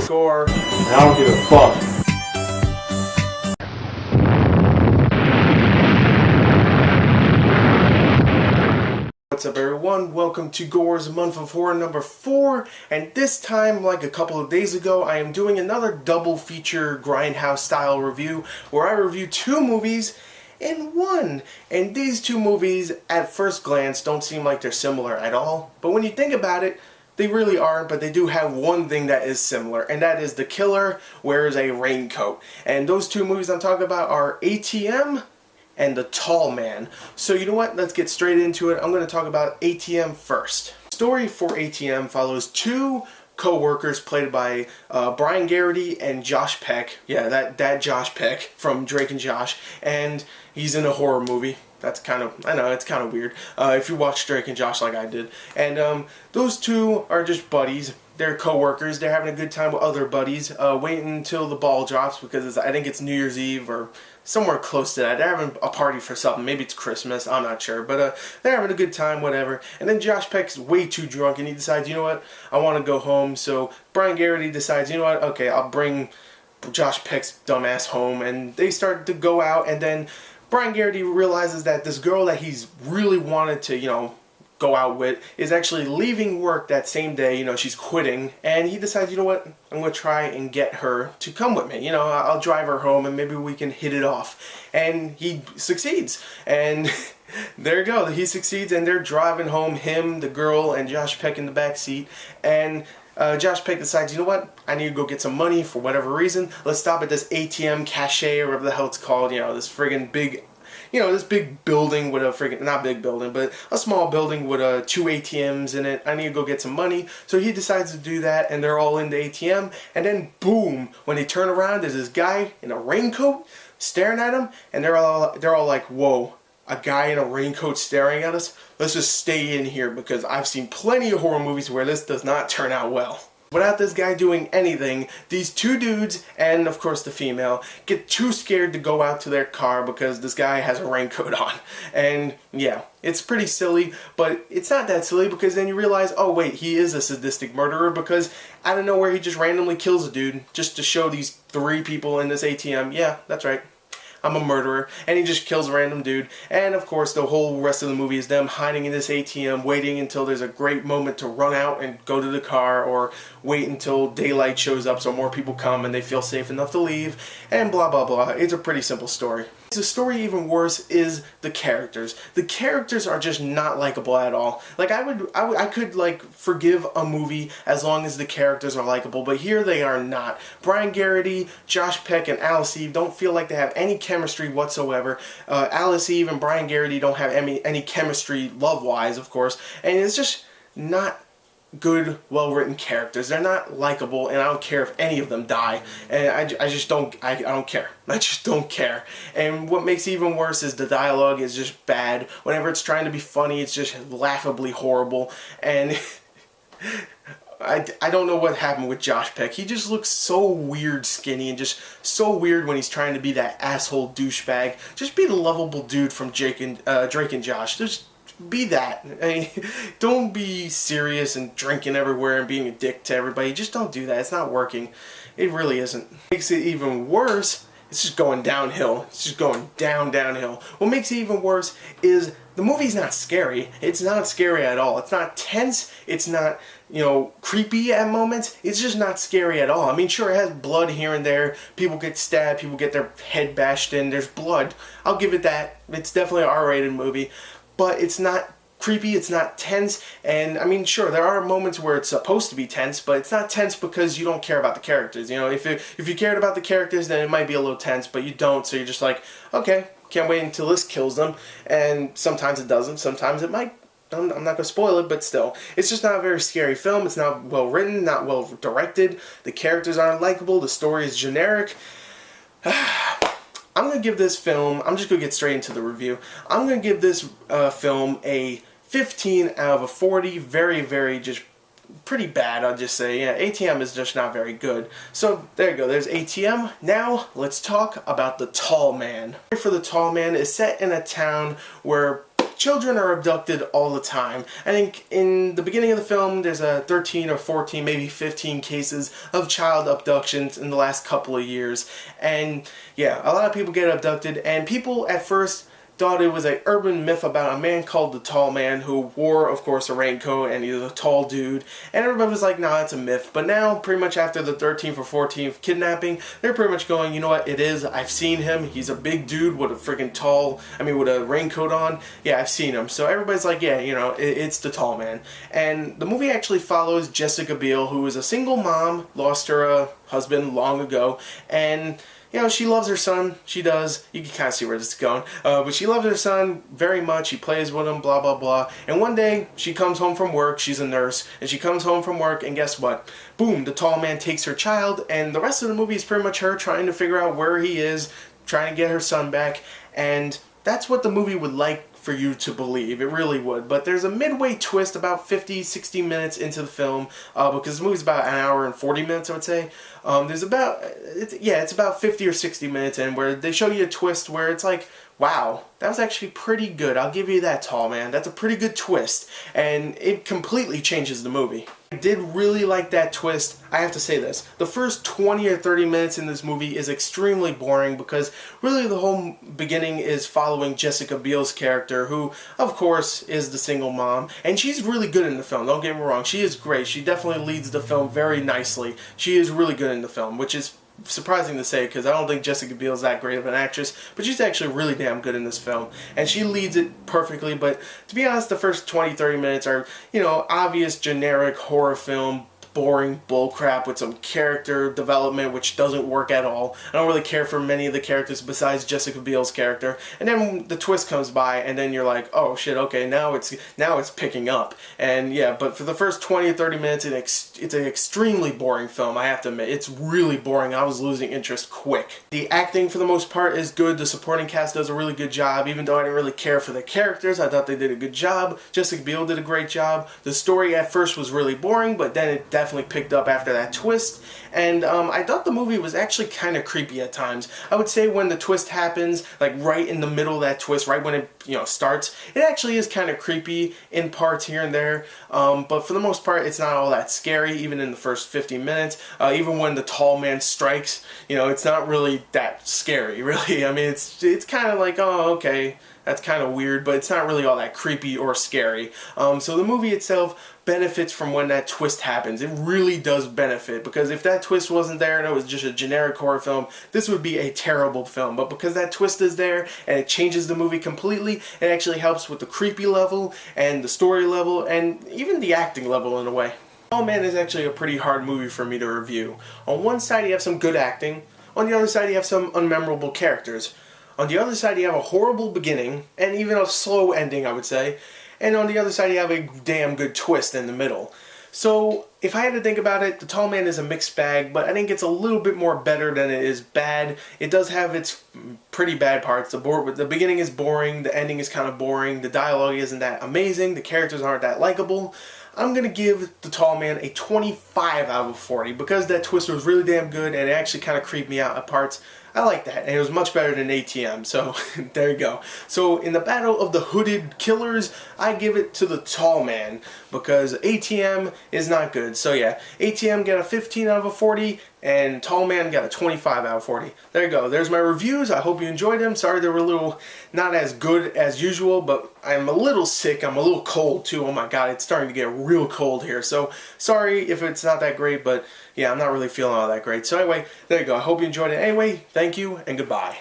Gore, and I don't give a fuck. What's up everyone, welcome to Gors Month of Horror number 4, and this time, like a couple of days ago, I am doing another double feature Grindhouse style review where I review 2 movies in one. And these 2 movies, at first glance, don't seem like they're similar at all, but when you think about it, they really aren't, but they do have one thing that is similar, and that is the killer wears a raincoat. And those 2 movies I'm talking about are ATM and The Tall Man. So you know what, let's get straight into it. I'm going to talk about ATM first. The story for ATM follows 2 co-workers played by Brian Garrity and Josh Peck. Yeah, that Josh Peck from Drake and Josh, and he's in a horror movie. That's kind of, I know, it's kind of weird if you watch Drake and Josh like I did. And those 2 are just buddies. They're co-workers. They're having a good time with other buddies, waiting until the ball drops because I think it's New Year's Eve or somewhere close to that. They're having a party for something. Maybe it's Christmas. I'm not sure. But they're having a good time, whatever. And then Josh Peck's way too drunk and he decides, you know what, I want to go home. So Brian Garrity decides, you know what, okay, I'll bring Josh Peck's dumbass home. And they start to go out, and then Brian Garrity realizes that this girl that he's really wanted to, you know, go out with is actually leaving work that same day. You know, she's quitting, and he decides, you know what, I'm going to try and get her to come with me. You know, I'll drive her home and maybe we can hit it off. And he succeeds, and there you go, he succeeds, and they're driving home, him, the girl, and Josh Peck in the back seat. And Josh Peck decides, you know what, I need to go get some money for whatever reason. Let's stop at this ATM cache or whatever the hell it's called, you know, this friggin' big, you know, this big building with a friggin', not big building, but a small building with 2 ATMs in it. I need to go get some money. So he decides to do that, and they're all in the ATM, and then boom, when they turn around, there's this guy in a raincoat staring at him, and they're all like, whoa, a guy in a raincoat staring at us? Let's just stay in here, because I've seen plenty of horror movies where this does not turn out well. Without this guy doing anything, these 2 dudes, and of course the female, get too scared to go out to their car because this guy has a raincoat on. And yeah, it's pretty silly, but it's not that silly because then you realize, oh wait, he is a sadistic murderer, because out of nowhere he just randomly kills a dude just to show these 3 people in this ATM, yeah, that's right, I'm a murderer, and he just kills a random dude. And of course the whole rest of the movie is them hiding in this ATM, waiting until there's a great moment to run out and go to the car, or wait until daylight shows up so more people come and they feel safe enough to leave, and blah blah blah. It's a pretty simple story. The story, even worse, is the characters. The characters are just not likable at all. Like, I could like forgive a movie as long as the characters are likable, but here they are not. Brian Garrity, Josh Peck, and Alice Eve don't feel like they have any chemistry whatsoever. Alice Eve and Brian Garrity don't have any chemistry love-wise, of course, and it's just not good, well-written characters. They're not likable, and I don't care if any of them die. And I just don't, I don't care. I just don't care. And what makes it even worse is the dialogue is just bad. Whenever it's trying to be funny, it's just laughably horrible. And I don't know what happened with Josh Peck. He just looks so weird skinny, and just so weird when he's trying to be that asshole douchebag. Just be the lovable dude from Drake and Josh. Just be that. I mean, don't be serious and drinking everywhere and being a dick to everybody. Just don't do that. It's not working. It really isn't. Makes it even worse, it's just going downhill. It's just going downhill. What makes it even worse is the movie's not scary. It's not scary at all. It's not tense. It's not, you know, creepy at moments. It's just not scary at all. I mean, sure, it has blood here and there. People get stabbed. People get their head bashed in. There's blood. I'll give it that. It's definitely an R-rated movie. But it's not creepy, it's not tense, and I mean, sure, there are moments where it's supposed to be tense, but it's not tense because you don't care about the characters. You know, if you cared about the characters, then it might be a little tense, but you don't, so you're just like, okay, can't wait until this kills them, and sometimes it doesn't, sometimes it might. I'm not going to spoil it, but still, it's just not a very scary film. It's not well written, not well directed, the characters aren't likable, the story is generic. I'm going to give this film, I'm just going to get straight into the review. I'm going to give this film a 15 out of 40. Very, very just pretty bad, I'll just say. Yeah, ATM is just not very good. So there you go, there's ATM. Now let's talk about The Tall Man. For The Tall Man is set in a town where children are abducted all the time. I think in the beginning of the film there's a 13 or 14, maybe 15 cases of child abductions in the last couple of years. And yeah, a lot of people get abducted, and people at first thought it was an urban myth about a man called the Tall Man who wore, of course, a raincoat, and he was a tall dude. And everybody was like, nah, that's a myth. But now, pretty much after the 13th or 14th kidnapping, they're pretty much going, you know what, it is. I've seen him. He's a big dude with a freaking with a raincoat on. Yeah, I've seen him. So everybody's like, yeah, you know, it's the Tall Man. And the movie actually follows Jessica Biel, who is a single mom, lost her husband long ago, and you know, she loves her son. She does. You can kind of see where this is going. But she loves her son very much. She plays with him, blah, blah, blah. And one day, she comes home from work. She's a nurse. And she comes home from work, and guess what? Boom, the Tall Man takes her child. And the rest of the movie is pretty much her trying to figure out where he is, trying to get her son back. And that's what the movie would like for you to believe. It really would. But there's a midway twist about 50, 60 minutes into the film, because the movie's about an hour and 40 minutes, I would say. It's about 50 or 60 minutes in where they show you a twist where it's like, wow, that was actually pretty good. I'll give you that, Tall Man. That's a pretty good twist. And it completely changes the movie. I did really like that twist. I have to say this. The first 20 or 30 minutes in this movie is extremely boring because really the whole beginning is following Jessica Biel's character, who, of course, is the single mom. And she's really good in the film. Don't get me wrong. She is great. She definitely leads the film very nicely. She is really good in the film, which is surprising to say because I don't think Jessica Biel is that great of an actress, but she's actually really damn good in this film, and she leads it perfectly. But to be honest, the first 20-30 minutes are, you know, obvious generic horror film, boring bullcrap with some character development which doesn't work at all. I don't really care for many of the characters besides Jessica Biel's character. And then the twist comes by, and then you're like, oh shit, okay, now it's picking up. And yeah, but for the first 20 or 30 minutes, it's an extremely boring film, I have to admit. It's really boring. I was losing interest quick. The acting, for the most part, is good. The supporting cast does a really good job, even though I didn't really care for the characters. I thought they did a good job. Jessica Biel did a great job. The story at first was really boring, but then it definitely picked up after that twist. And I thought the movie was actually kind of creepy at times. I would say when the twist happens, like right in the middle of that twist, right when it, you know, starts, it actually is kind of creepy in parts here and there. But for the most part, it's not all that scary, even in the first 50 minutes. Even when the Tall Man strikes, you know, it's not really that scary, really. I mean, it's kind of like, oh, okay, that's kind of weird, but it's not really all that creepy or scary. So the movie itself benefits from when that twist happens. It really does benefit, because if that twist wasn't there and it was just a generic horror film, this would be a terrible film. But because that twist is there and it changes the movie completely, it actually helps with the creepy level and the story level and even the acting level in a way. Oh Man is actually a pretty hard movie for me to review. On one side you have some good acting, on the other side you have some unmemorable characters. On the other side you have a horrible beginning and even a slow ending, I would say. And on the other side you have a damn good twist in the middle. So if I had to think about it, The Tall Man is a mixed bag, but I think it's a little bit more better than it is bad. It does have its pretty bad parts. The beginning is boring, the ending is kind of boring, the dialogue isn't that amazing, the characters aren't that likable. I'm going to give The Tall Man a 25 out of 40 because that twist was really damn good and it actually kind of creeped me out at parts. I like that, and it was much better than ATM, so there you go. So in the battle of the hooded killers, I give it to The Tall Man because ATM is not good. So yeah, ATM got a 15 out of 40 and Tall Man got a 25 out of 40. There you go. There's my reviews. I hope you enjoyed them. Sorry they were a little not as good as usual, but I'm a little sick. I'm a little cold too. Oh my god, it's starting to get real cold here. So sorry if it's not that great, but yeah, I'm not really feeling all that great. So anyway, there you go. I hope you enjoyed it. Anyway, thank you and goodbye.